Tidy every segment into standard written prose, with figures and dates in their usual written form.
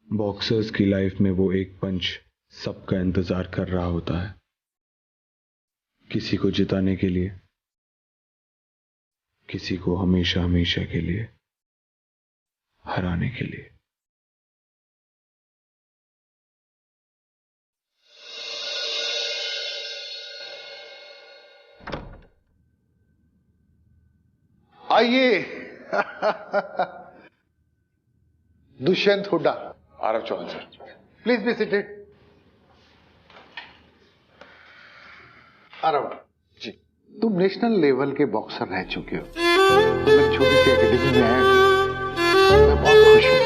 Boxers की life में वो एक पंच सबका इंतजार कर रहा होता है, किसी को जिताने के लिए, किसी को हमेशा हमेशा के लिए हराने के लिए। आइए Dushyant Hooda. Aarav Chauhan sir. Please be seated. Aarav ji. तुम नेशनल लेवल के बॉक्सर रह चुके हो, मेरी छोटी सी एकेडमी में आए, मैं बहुत खुश हूँ।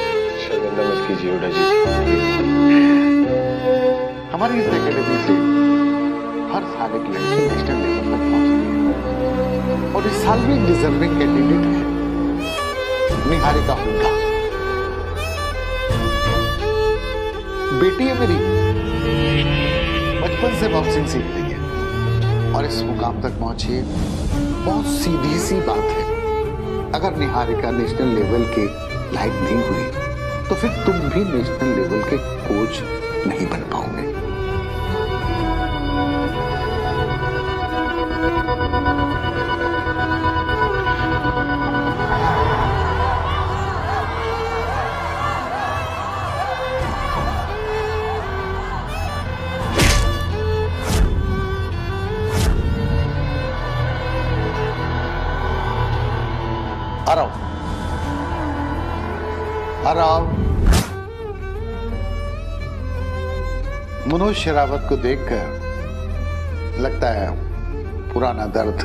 शर्मिंदा मत कीजिए हुड्डा जी। हमारी इस एकेडमी से हर साल एक लड़की नेशनल लेवल तक पहुंचती है और इस साल भी एक डिजर्विंग कैंडिडेट है, निहारिका हुड्डा। बेटी है मेरी, बचपन से बॉक्सिंग सीख रही है और इस मुकाम तक पहुंची है। बहुत सीधी सी बात है, अगर निहारिका नेशनल लेवल के लायक नहीं हुई तो फिर तुम भी नेशनल लेवल के कोच नहीं बन पाओगे। आराम। मनोज शेरावत को देखकर लगता है पुराना दर्द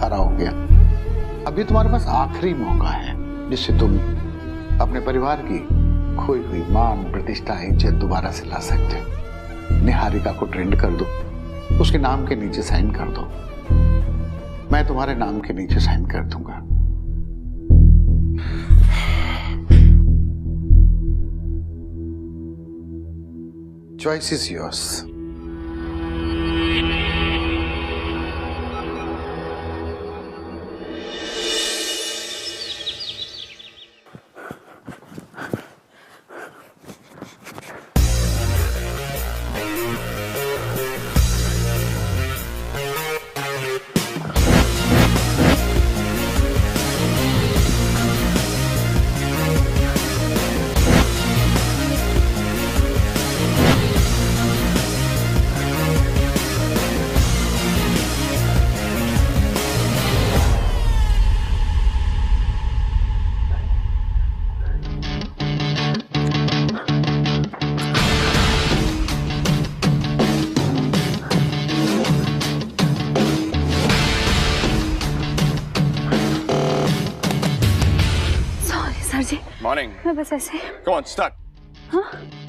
हरा हो गया। अभी तुम्हारे पास आखिरी मौका है जिससे तुम अपने परिवार की खोई हुई मान, प्रतिष्ठा, इज्जत दोबारा से ला सकते हो। निहारिका को ट्रेंड कर दो, उसके नाम के नीचे साइन कर दो, मैं तुम्हारे नाम के नीचे साइन कर दूंगा। Choice is yours. Morning. मैं बस ऐसे। Come on, start. हाँ?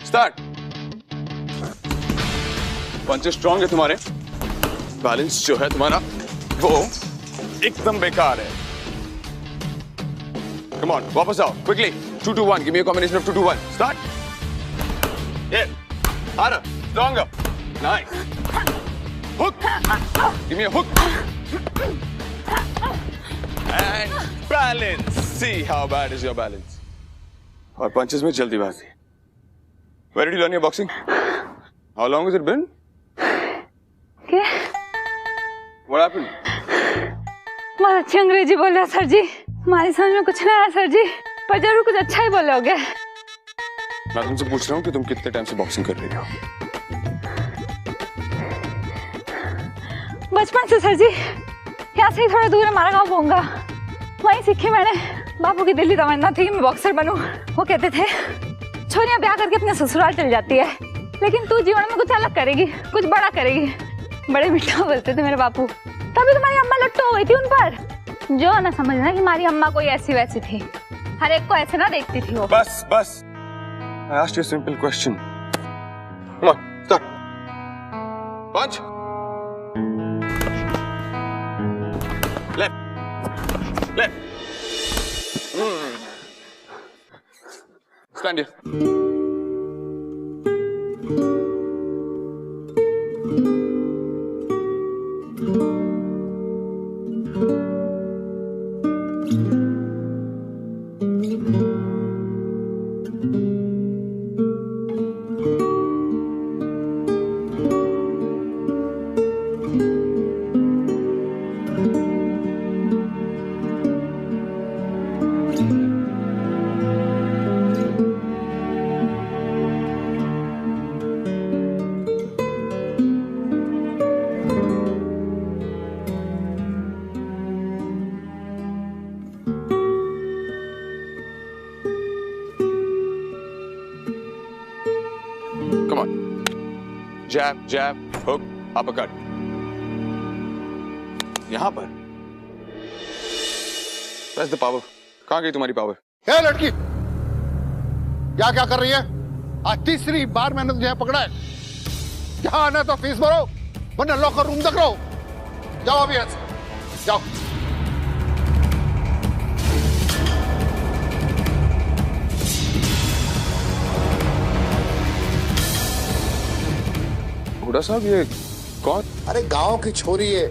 Start. पंचेस स्ट्रॉन्ग है तुम्हारे, बैलेंस जो है तुम्हारा वो एकदम बेकार है। Come on, वापस आओ, quickly. 2-2-1. Give me a combination of 2-2-1. Start. Yeah. Harder. Stronger. Nice. Hook. Give me a hook. And balance. See how bad is your balance. और पंचेस में जल्दीबाजी। Where did you learn your boxing? How long has it been? क्या? What happened? बहुत अच्छी अंग्रेजी बोल रहे sir जी, हमारी समझ में कुछ नहीं आया सर जी, पर जरूर कुछ अच्छा ही बोलोगे। मैं तुमसे पूछ रहा हूँ कि तुम कितने टाइम से बॉक्सिंग कर रही हो? बचपन से सर जी, यहाँ से ही थोड़ा दूर है हमारा गाँव बोंगा, वहीं सीखी मैंने। बापू की दिल्ली तमन्ना थी कि मैं बॉक्सर बनूं। वो कहते थे छोरियां ब्याह करके अपने ससुराल चल जाती है, लेकिन तू जीवन में कुछ अलग करेगी, कुछ बड़ा करेगी। बड़े मीठा बोलते थे मेरे बापू। तभी तुम्हारी अम्मा लट्टू हो गई थी उन पर। जो ना समझना कि हमारी अम्मा कोई ऐसी वैसी थी, हर एक को ऐसे ना देखती थी वो। बस बस, I asked you a simple question. Come on, start. Punch. Left. Left. Stand here. Come on. Jab, jab, hook, uppercut. यहां पर. That's the power. कहां गई तुम्हारी पावर? हे लड़की, क्या क्या कर रही है? आज तीसरी बार मैंने तुझे पकड़ा है. यहाँ आना तो फीस भरो, वरना लॉकर रूम तक रहो. जाओ अभी यहाँ से, जाओ. हुडा साहब, ये कौन? अरे गांव की छोरी है,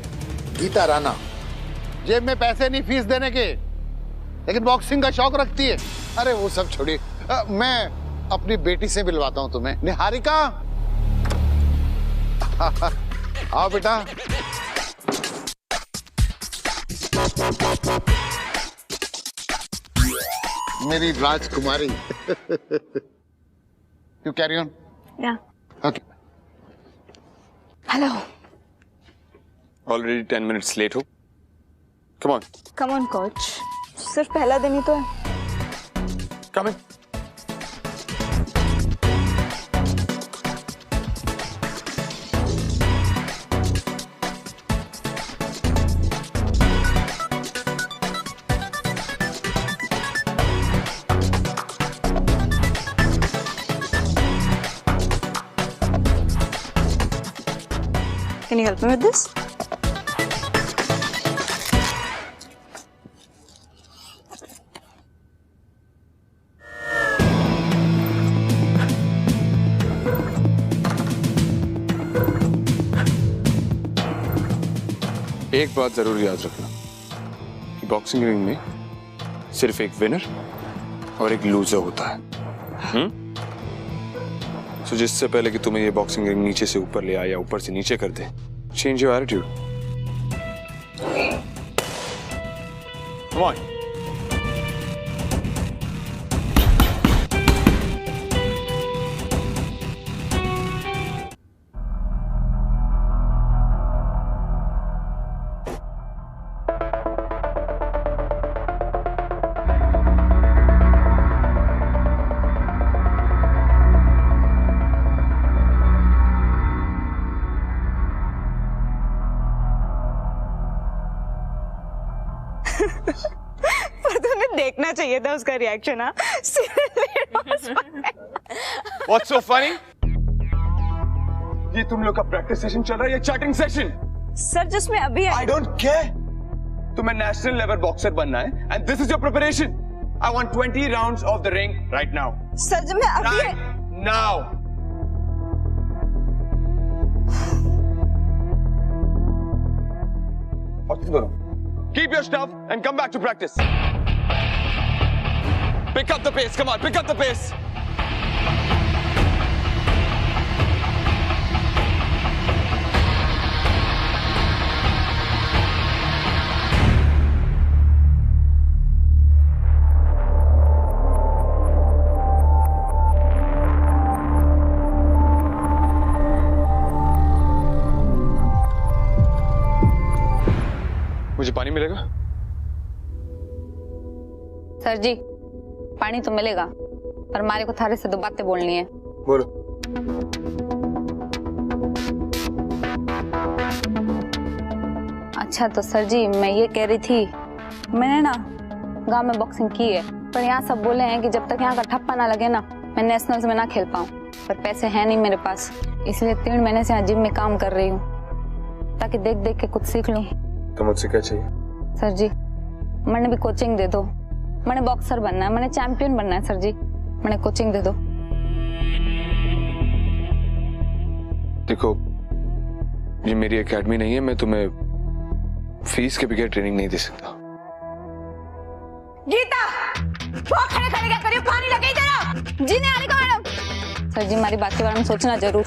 गीता राणा. जेब में पैसे नहीं फीस देने के, लेकिन बॉक्सिंग का शौक रखती है. अरे वो सब छोड़िए, मैं अपनी बेटी से मिलवाता हूं तुम्हें. निहारिका, आओ बेटा. मेरी राजकुमारी. You carry on. या okay. Hello. Already 10 minutes late हो. Come on. Come on coach, सिर्फ पहला दिन ही तो है. Come in. Can you help me with this? एक बात जरूर याद रखना कि बॉक्सिंग रिंग में सिर्फ एक विनर और एक लूजर होता है. सो जिससे पहले कि तुम्हें ये बॉक्सिंग रिंग नीचे से ऊपर ले आए या ऊपर से नीचे कर दे, change your attitude. Come on. पर तूने देखना चाहिए था उसका रिएक्शन. हाँ, What's so funny? ये तुम लोग का प्रैक्टिस सेशन चल रहा है या चैटिंग सेशन? सर जिसमें अभी I don't care. तुम्हें नेशनल लेवल बॉक्सर बनना है and this is your preparation. I want 20 rounds of the ring right now. Sir जब मैं अभी Right now. और तुम दोनों keep your stuff and come back to practice. Pick up the pace. Come on, pick up the pace. मुझे पानी मिलेगा? Sir जी, पानी तो मिलेगा, पर हमारे को थारे से दो बातें बोलनी है. बोलो. अच्छा तो सर जी, मैं ये कह रही थी, मैंने ना गांव में बॉक्सिंग की है, पर यहाँ सब बोले हैं कि जब तक यहाँ का ठप्पा ना लगे ना, मैं नेशनल्स में ना खेल पाऊँ. पर पैसे हैं नहीं मेरे पास, इसलिए 3 महीने से यहाँ जिम में काम कर रही हूँ, ताकि देख देख के कुछ सीख लूँ. तो मुझसे क्या चाहिए? सर जी, मैंने भी कोचिंग दे दो. मैंने बॉक्सर बनना है, मैंने चैंपियन बनना है. सर जी, मैंने कोचिंग दे दो. देखो, ये मेरी एकेडमी नहीं है, मैं तुम्हें फीस के बगैर ट्रेनिंग नहीं दे सकता. गीता, वो खड़े खड़े क्या करियो? पानी लगे इधर. जी नहीं आने का मैडम. सर जी, हमारी बात के बारे में सोचना जरूर.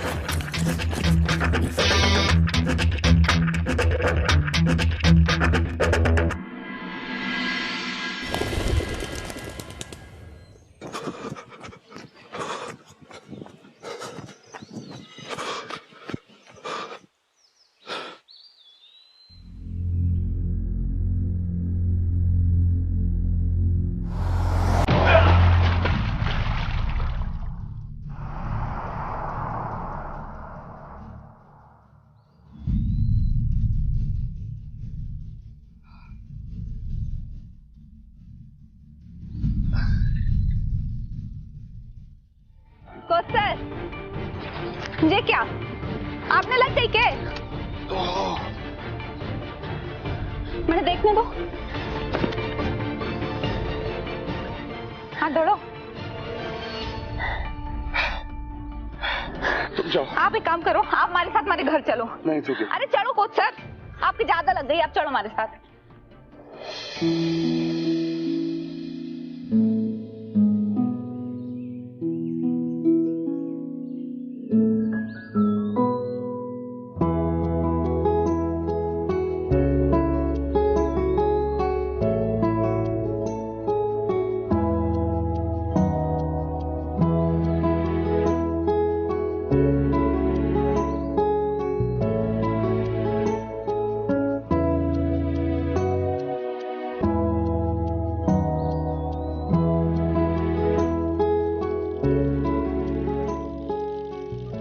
कोच सर, ये क्या आपने लग गई के? मैंने देखने दो। हाँ दौड़ो। तुम जाओ। आप एक काम करो, आप हमारे साथ हमारे घर चलो। नहीं ठीक है। अरे चलो कोच सर, आपकी ज्यादा लग गई, आप चलो हमारे साथ।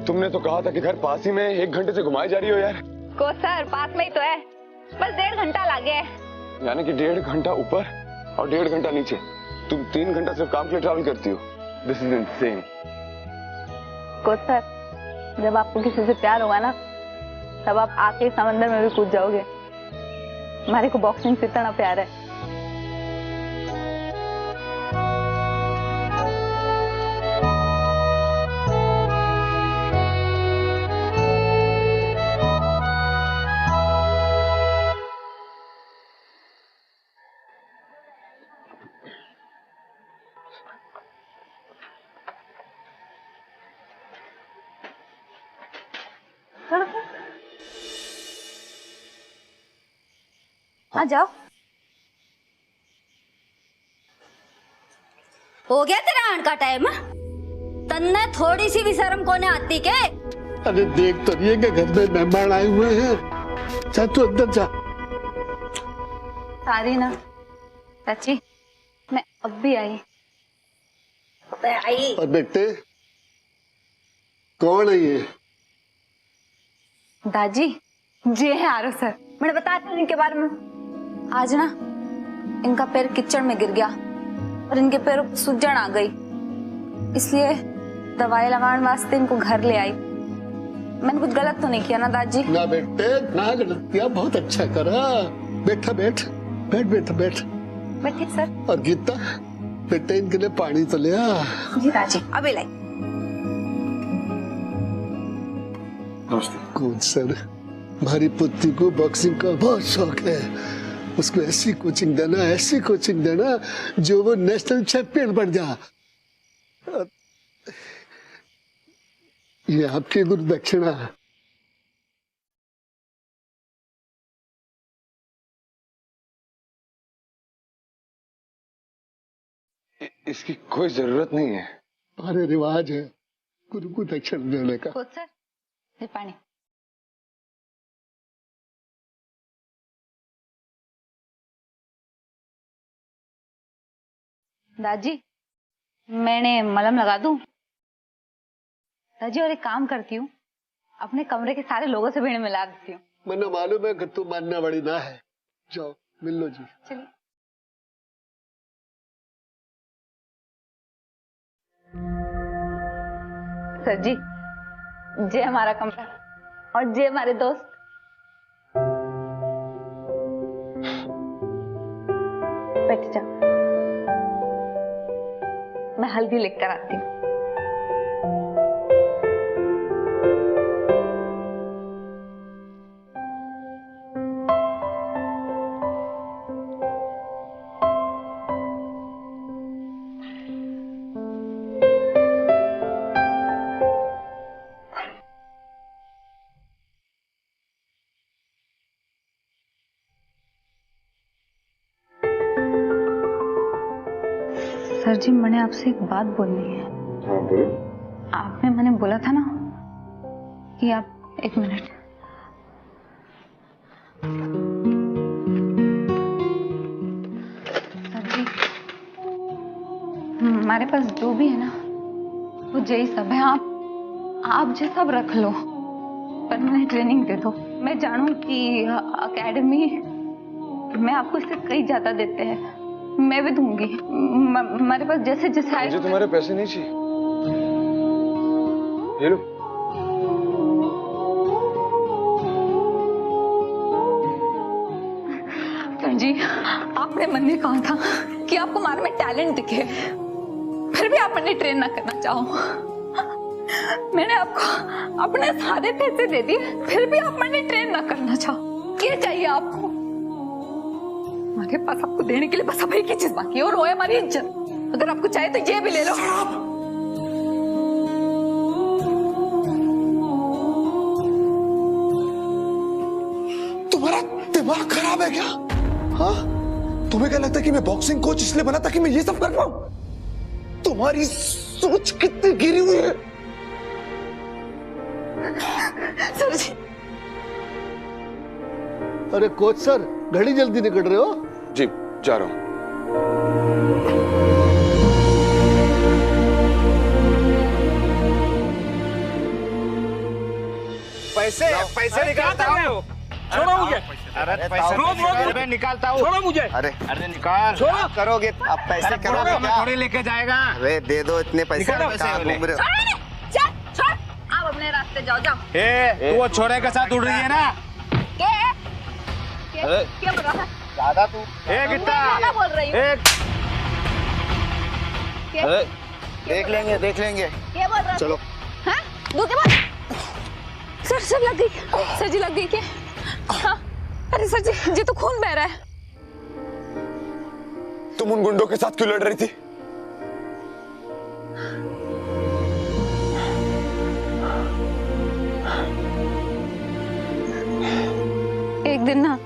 तुमने तो कहा था कि घर पास ही में, 1 घंटे से घुमाई जा रही हो यार। कोच सर पास में ही तो है, बस 1.5 घंटा लगे। यानी कि 1.5 घंटा ऊपर और 1.5 घंटा नीचे। तुम 3 घंटा सिर्फ काम के लिए ट्रैवल करती हो। This is insane. Coach sir, जब आपको किसी से प्यार होगा ना, तब आप आके समंदर में भी कूद जाओगे। हमारे को बॉक्सिंग से इतना प्यार है। आ जाओ। हो गया तेरा आने का टाइम? तन्ने थोड़ी सी भी शर्म कोने आती के? अरे देख तो रही है कि घर में मेहमान आए हुए हैं। जा तू अंदर जा। सारी ना चाची, मैं अब भी आई। आई और बेटे कौन है ये? दादी जी है आरो सर, मैंने बताया था इनके बारे में। आज ना इनका पैर कीचड़ में गिर गया और इनके पैरों को सूजन आ गई, इसलिए दवाई लगाने वास्ते इनको घर ले आई। मैंने कुछ गलत तो नहीं किया ना दादी? ना बेटे ना गलत किया, बहुत अच्छा करा। बैठा बैठ बैठ बेटा बैठ। बैठिए सर। और गीता बेटे इनके लिए पानी तो ले आ। जी दादी अभी लाई। कौन सर, हमारी पुत्री को बॉक्सिंग का बहुत शौक है। उसको ऐसी कोचिंग देना, ऐसी कोचिंग देना जो वो नेशनल चैंपियन बन जा। ये आपकी गुरु दक्षिणा। इसकी कोई जरूरत नहीं है। हमारे रिवाज है गुरु को दक्षिणा देने का। कोच सर ये पानी। दादी मैंने मलहम लगा दूं? दादी और एक काम करती हूँ, अपने कमरे के सारे लोगों से भीड़ मिला देती हूँ। मैंने मालूम है कि तू मानने वाली ना है। जाओ मिल लो जी। चलिए। सर जी जे हमारा कमरा और जे हमारे दोस्त। बैठ जाओ, मैं हल्दी लेकर आती हूँ। सर जी मैंने आपसे एक बात बोलनी है। हाँ बोलो। आपने मैंने बोला था ना कि आप 1 मिनट। सर जी हमारे पास जो भी है ना वो जय सब है। आप जो सब रख लो, पर मुझे ट्रेनिंग दे दो। मैं जानूं कि एकेडमी में आपको इससे कई ज्यादा देते हैं, मैं भी दूंगी। हमारे पास जैसे जैसे आए। मुझे तुम्हारे पैसे नहीं चाहिए। ये लो। जी, आपने मन में कहा था कि आपको हमारे में टैलेंट दिखे, फिर भी आप मुझे ट्रेन ना करना चाहो। मैंने आपको अपने सारे पैसे दे दिए, फिर भी आप मुझे ट्रेन ना करना चाहो। क्या चाहिए आपको? हमारे पास आपको देने के लिए बस अब एक ही चीज बाकी है, और वो है हमारी इज्जत। अगर आपको चाहिए तो ये भी ले लो। तुम्हारा दिमाग खराब है क्या? हाँ, तुम्हें क्या लगता है कि मैं बॉक्सिंग कोच इसलिए बना ताकि मैं ये सब कर पाऊं? तुम्हारी सोच कितनी गिरी हुई है। सर जी। अरे कोच सर, घड़ी जल्दी निकल रहे हो? जी, जा रहा हूं। पैसे निकालता हूँ। छोड़ो मुझे। अरे पैसे निकालता हूँ। छोड़ो मुझे। अरे निकाल। छोड़ो। करोगे आप पैसे करोगे मैं थोड़ी लेके जाएगा। अरे दे दो इतने पैसे। कहाँ घूम रहे हो? छोड़, आप अपने रास्ते जाओ। तू वो छोरे के साथ उड़ रही है ना? क्या बोल रहा है? ज्यादा तू क्या बोल रही हूँ? देख लेंगे। क्या बोल रहा है? चलो। हाँ? धोखेबाज। सर लग गई। सर जी लग गई क्या? हाँ? अरे सर जी तो खून बह रहा है। तुम उन गुंडों के साथ क्यों लड़ रही थी? एक दिन ना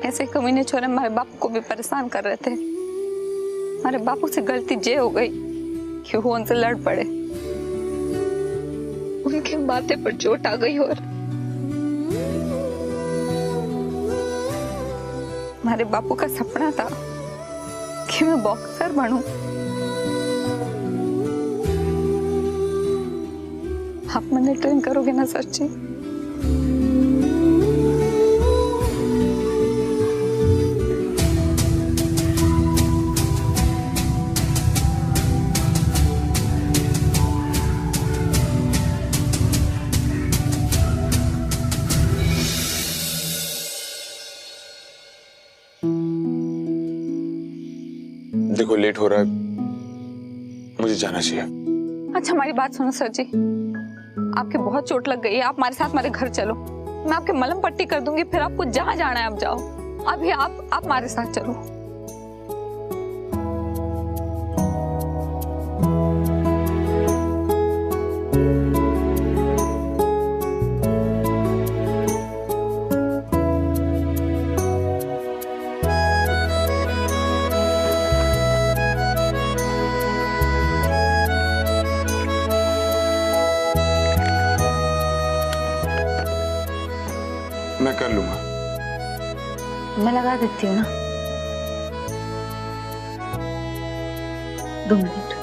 ऐसे कमीने छोरे हमारे बापू को भी परेशान कर रहे थे। हमारे बापू से गलती ये हो गई कि वो उनसे लड़ पड़े। उनके माथे पर चोट आ गई और हमारे बापू का सपना था कि मैं बॉक्सर बनूं। आप मुझे ट्रेन करोगे ना सर जी? देखो लेट हो रहा है, मुझे जाना चाहिए। अच्छा हमारी बात सुनो सर जी, आपके बहुत चोट लग गई है, आप हमारे साथ हमारे घर चलो। मैं आपके मलहम पट्टी कर दूंगी, फिर आपको जहां जाना है आप जाओ। अभी आप हमारे साथ चलो। मैं कर लूंगा। मैं लगा देती हूँ ना, 2 मिनट।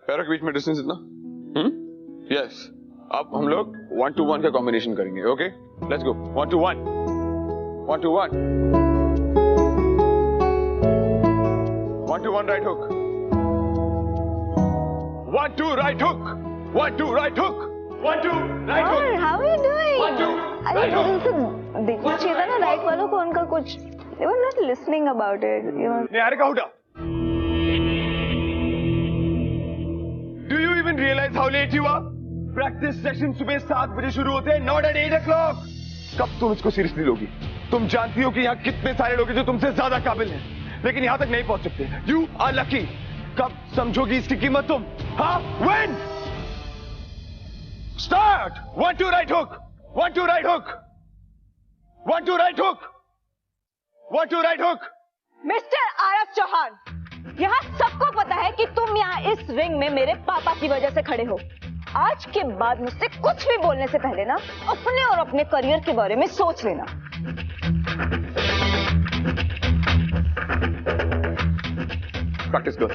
पैरों के बीच में डिस्टेंस इतना? यस। अब हम लोग 1 to 1 का कॉम्बिनेशन करेंगे। Okay, let's go. 1 to 1, 1 to 1, 1 to 1 right hook, 1 2 right hook, 1 2 right hook, 1 2 right hook. How are you doing? 1 2 अरे right hook. उनको देखना चाहिए था ना राइट वालों को, उनका कुछ they were not listening about it, you know. Niharika Hooda, do you even realize how late you are? Practice session सुबह 7 बजे शुरू होते हैं, नॉट एट 8 o'clock। कब तुम इसको सीरियसली लोगी? तुम जानती हो कि यहाँ कितने सारे लोग हैं जो तुमसे ज्यादा काबिल हैं, लेकिन यहाँ तक नहीं पहुंच सकते। You are lucky. कब समझोगी इसकी कीमत तुम? हाँ, when? Start. 1 2 right hook, 1 2 right hook, 1 2 right hook, 1 2 right hook. Mister Aaraf Chauhan, यहाँ सबको पता है कि तुम यहाँ इस रिंग में मेरे पापा की वजह से खड़े हो। आज के बाद मुझसे कुछ भी बोलने से पहले ना अपने और अपने करियर के बारे में सोच लेना। प्रैक्टिस करो।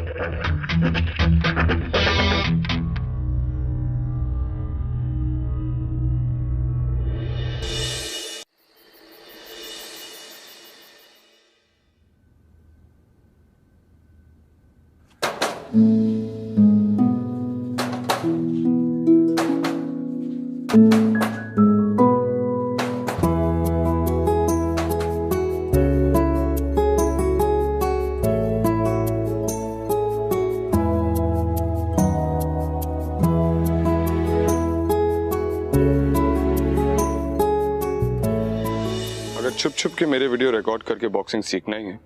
छुप छुप के मेरे वीडियो रिकॉर्ड करके बॉक्सिंग सीखना ही है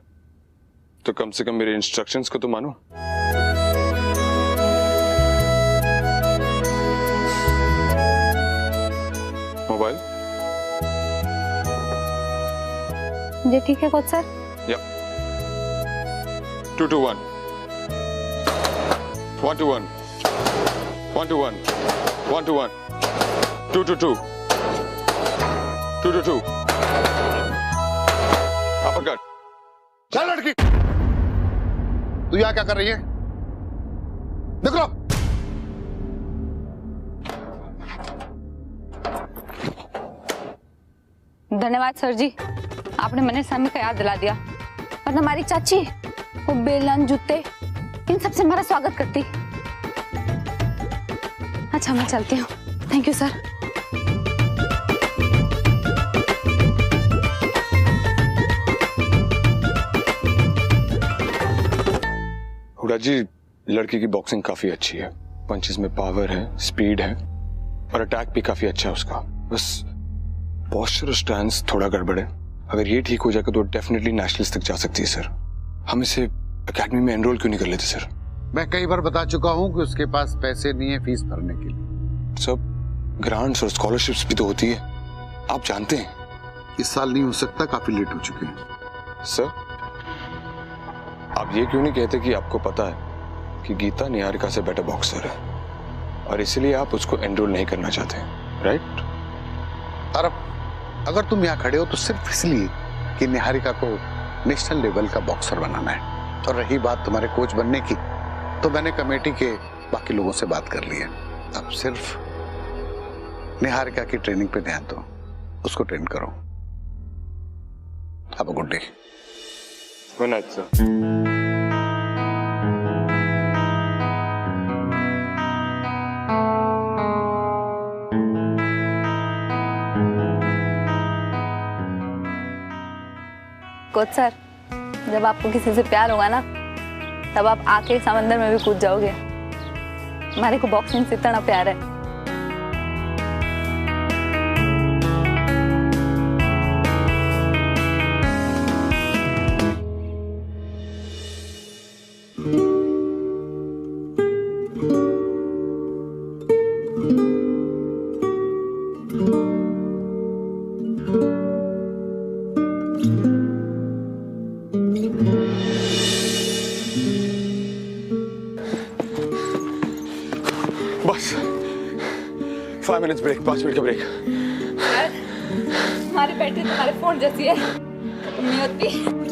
तो कम से कम मेरे इंस्ट्रक्शंस को तो मानो। मोबाइल जी ठीक है कोच सर। या 2 2 1 1 2 1 1 2 1 1 2 1 2 2 2 2 2 2 अपरकट। चल लड़की, तू यहाँ क्या कर रही है? देख लो। धन्यवाद सर जी, आपने मैंने समय का याद दिला दिया, वरना हमारी चाची वो बेलन जूते इन सब से हमारा स्वागत करती। अच्छा मैं चलती हूँ, थैंक यू सर। हुडा जी, लड़की की बॉक्सिंग काफी अच्छी है, पंचेस में पावर है, स्पीड है और अटैक भी काफी अच्छा है उसका। बस पोस्चर और स्टैंस थोड़ा गड़बड़ है। अगर ये ठीक हो जाएगा तो डेफिनेटली नेशनल्स तक जा सकती है सर। हम इसे एकेडमी में एनरोल क्यों नहीं कर लेते सर? मैं कई बार बता चुका हूँ कि उसके पास पैसे नहीं है फीस भरने के लिए। सब ग्रांट्स और स्कॉलरशिप्स भी तो होती है, आप जानते हैं। इस साल नहीं हो सकता, काफी लेट हो चुके हैं। सर आप ये क्यों नहीं कहते कि आपको पता है कि गीता निहारिका से बेटर बॉक्सर है और इसलिए आप उसको एनरोल नहीं करना चाहते, राइट? अगर तुम यहाँ खड़े हो तो सिर्फ इसलिए कि निहारिका को नेशनल लेवल का बॉक्सर बनाना है। और रही बात तुम्हारे कोच बनने की, तो मैंने कमेटी के बाकी लोगों से बात कर ली है। अब सिर्फ निहारिका की ट्रेनिंग पे ध्यान दो, उसको ट्रेन करो। अब good day. Good night sir. Coach sir, जब आपको किसी से प्यार होगा ना, तब आप आके समंदर में भी कूद जाओगे। हमारे को बॉक्सिंग से इतना प्यार है। बस 5 मिनट्स ब्रेक, 5 मिनट का ब्रेक। हमारी बैटरी तुम्हारे फोन जैसी है, नहीं होती।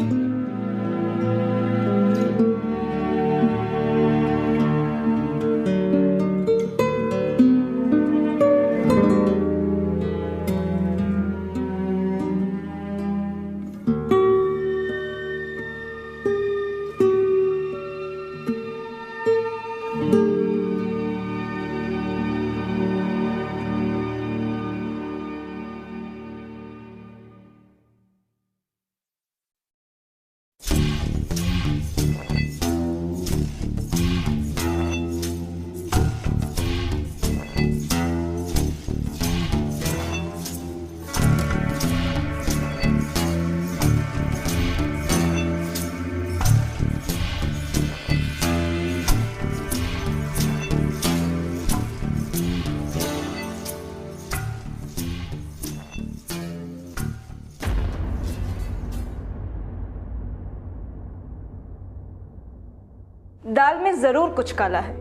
जरूर कुछ काला है।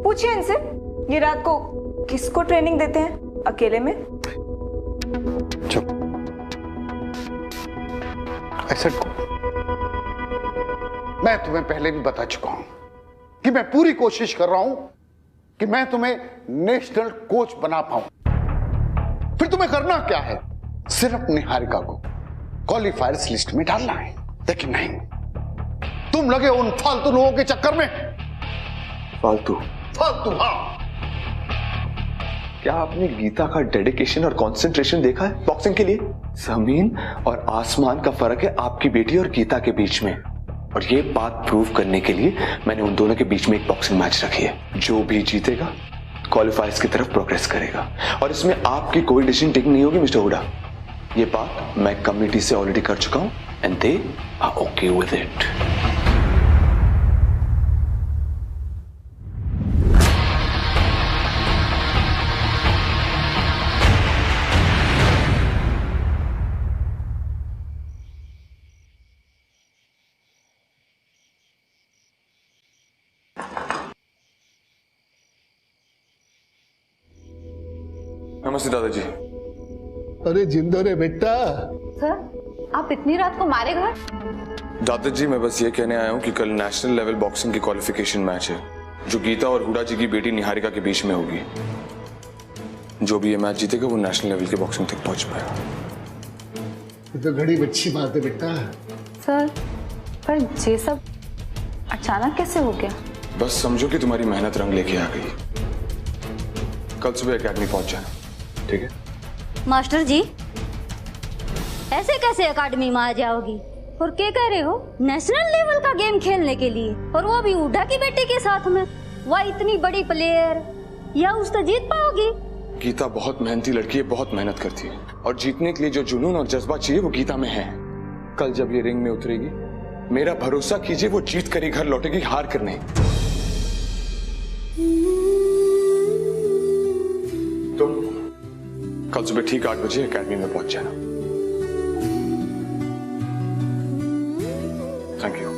पूछिए इनसे ये रात को किसको ट्रेनिंग देते हैं अकेले में। चुप। ऐसा मैं तुम्हें पहले भी बता चुका हूं कि मैं पूरी कोशिश कर रहा हूं कि मैं तुम्हें नेशनल कोच बना पाऊं। फिर तुम्हें करना क्या है, सिर्फ निहारिका को क्वालिफायर्स लिस्ट में डालना है। लेकिन नहीं, तुम लगे उन फालतू लोगों के चक्कर में। फालतू? हाँ। क्या आपने गीता का डेडिकेशन और कंसंट्रेशन देखा है बॉक्सिंग के लिए? जमीन और आसमान का फर्क है आपकी बेटी और गीता के बीच में। और ये बात प्रूव करने के लिए मैंने उन दोनों के बीच में एक बॉक्सिंग मैच रखी है। जो भी जीतेगा क्वालिफायर्स की तरफ प्रोग्रेस करेगा, और इसमें आपकी कोई डिसीजन टेकिंग नहीं होगी मिस्टर हुडा। ये बात मैं कमिटी से ऑलरेडी कर चुका हूं and they are okay with it. नमस्ते दादाजी। अरे जिंदो रे बेटा। सर आप इतनी रात को हमारे घर? दादाजी मैं बस ये कहने आया हूँ कि कल नेशनल लेवल बॉक्सिंग की क्वालिफिकेशन मैच है जो गीता और हुडा जी की बेटी निहारिका के बीच में होगी। जो भी ये मैच जीतेगा वो नेशनल लेवल की बॉक्सिंग तक पहुंच पाएगा। ये तो बड़ी अच्छी बात है बेटा। सर पर ये सब अचानक कैसे हो गया? बस समझो कि तुम्हारी मेहनत रंग लेके आ गई। कल सुबह एकेडमी पहुंच जाना, ठीक है? मास्टर जी ऐसे कैसे एकेडमी में आ जाओगी? और क्या कह रहे हो, नेशनल लेवल का गेम खेलने के लिए, और वो भी हुडा की बेटी के साथ में? वह इतनी बड़ी प्लेयर, या उससे जीत पाओगी? गीता बहुत मेहनती लड़की है, बहुत मेहनत करती है, और जीतने के लिए जो जुनून और जज्बा चाहिए वो गीता में है। कल जब ये रिंग में उतरेगी, मेरा भरोसा कीजिए वो जीत कर ही घर लौटेगी, हार कर नहीं। तुम कल सुबह ठीक 8 बजे एकेडमी में पहुंच जाना। Thank you.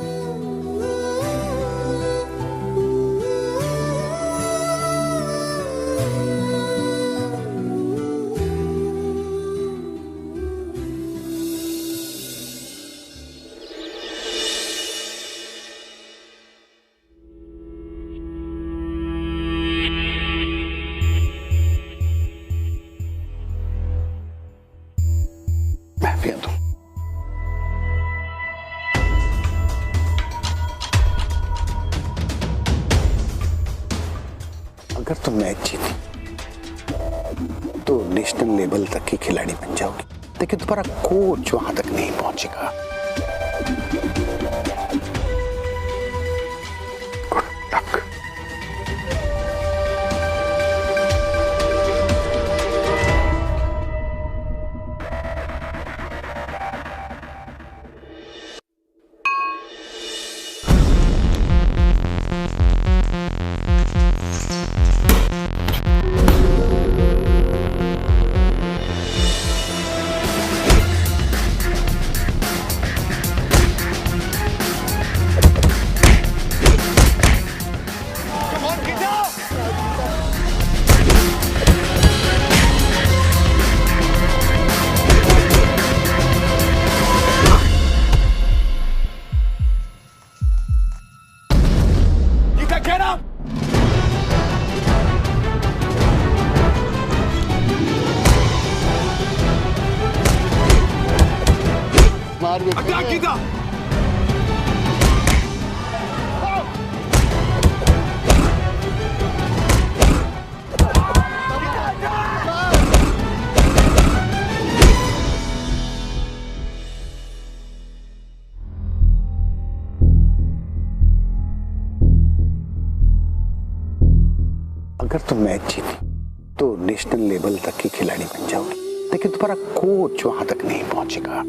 अगर तुम मैच जीती तो नेशनल लेवल तक की खिलाड़ी बन जाओगी, लेकिन तुम्हारा कोच वहां तक नहीं पहुंचेगा। Good luck. अगर तुम मैच जीती तो नेशनल लेवल तक की खिलाड़ी बन जाओगी, लेकिन तुम्हारा कोच वहां तक नहीं पहुंचेगा।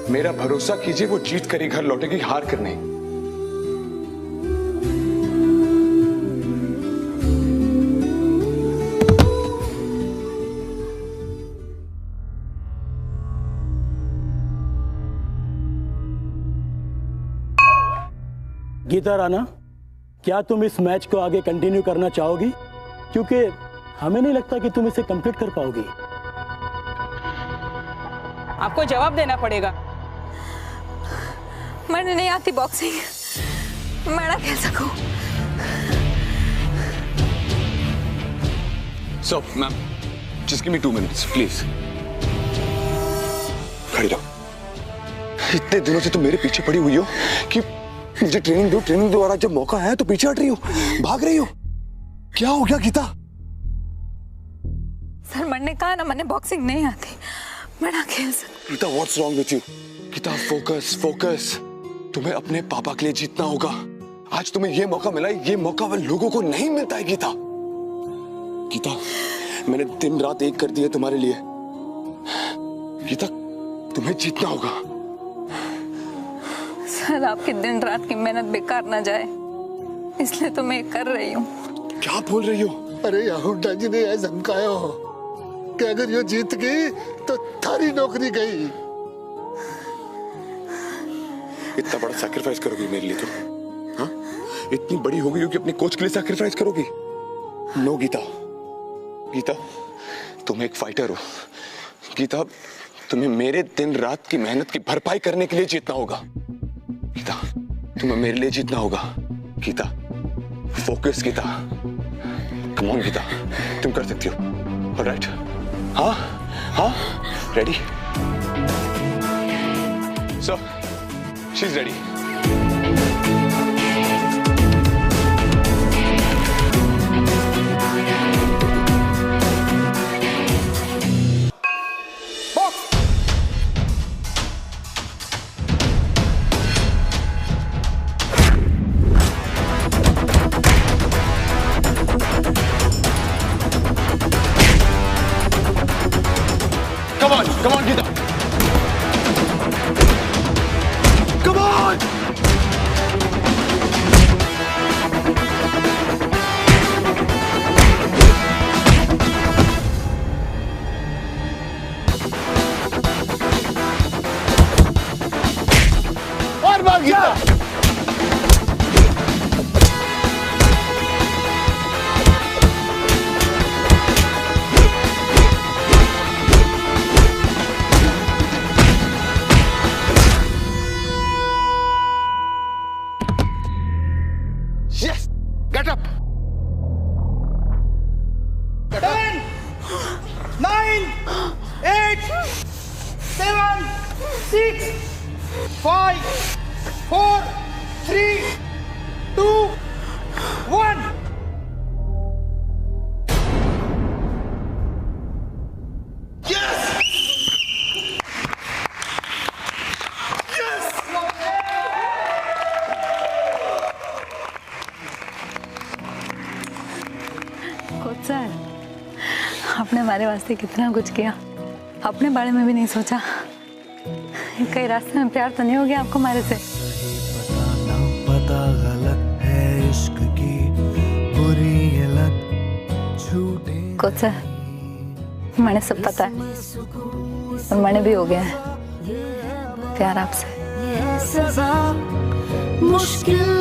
मेरा भरोसा कीजिए वो जीत कर ही घर लौटेगी, हार कर नहीं। गीता राणा, क्या तुम इस मैच को आगे कंटिन्यू करना चाहोगी? क्योंकि हमें नहीं लगता कि तुम इसे कंप्लीट कर पाओगी। आपको जवाब देना पड़ेगा। मैंने नहीं आती बॉक्सिंग, मैं ना खेल सकूं। So, ma'am, just give me 2 minutes, please. खड़ी रहो। इतने दिनों से तुम मेरे पीछे पड़ी हुई हो कि मुझे ट्रेनिंग दो और आज जब मौका है तो पीछे हट रही हो, भाग रही हो। क्या हो गया गीता? सर, मैंने कहा ना, मैंने बॉक्सिंग नहीं आती, मैं ना खेल सकती। Gita, what's wrong with you? Gita, focus. तुम्हें अपने पापा के लिए जीतना होगा। आज तुम्हें ये मौका मिला है, ये मौका वो लोगों को नहीं मिलता है। गीता, मैंने दिन रात एक कर दी है तुम्हारे लिए। गीता, तुम्हें जीतना होगा। सर, आपकी दिन रात की मेहनत बेकार ना जाए, इसलिए तो मैं कर रही हूँ। क्या बोल रही हो? अरे हुड्डा जी ने ऐसा धमकाया हो कि अगर ये जीत गई तो थारी नौकरी गई। इतना बड़ा सैक्रिफाइस करोगी मेरे लिए तुम? हाँ? इतनी बड़ी हो गई हो कि अपने कोच के लिए सैक्रिफाइस करोगी? नो गीता, तुम एक फाइटर हो। गीता, तुम्हें मेरे दिन रात की मेहनत की भरपाई करने के लिए जीतना होगा। गीता, तुम्हें मेरे लिए जीतना होगा। Gita, focus Gita. Come on Gita, तुम कर सकती हो। ऑलराइट? हाँ, ready? So, she is ready. Come on, Gita. Come on. और बार Gita. Get up! 10, 9, 8, 7, 6, 5, 4, 3, 2, 1. Coach sir, आपने हमारे वास्ते कितना कुछ किया, अपने बारे में भी नहीं सोचा। कई रास्ते में प्यार तो नहीं हो गया आपको हमारे से? पता गलत है इश्क की बुरी ये लत झूठे। कोच सर, मैंने सब पता है और मैंने भी हो गया है प्यार आपसे। ये सजा मुश्किल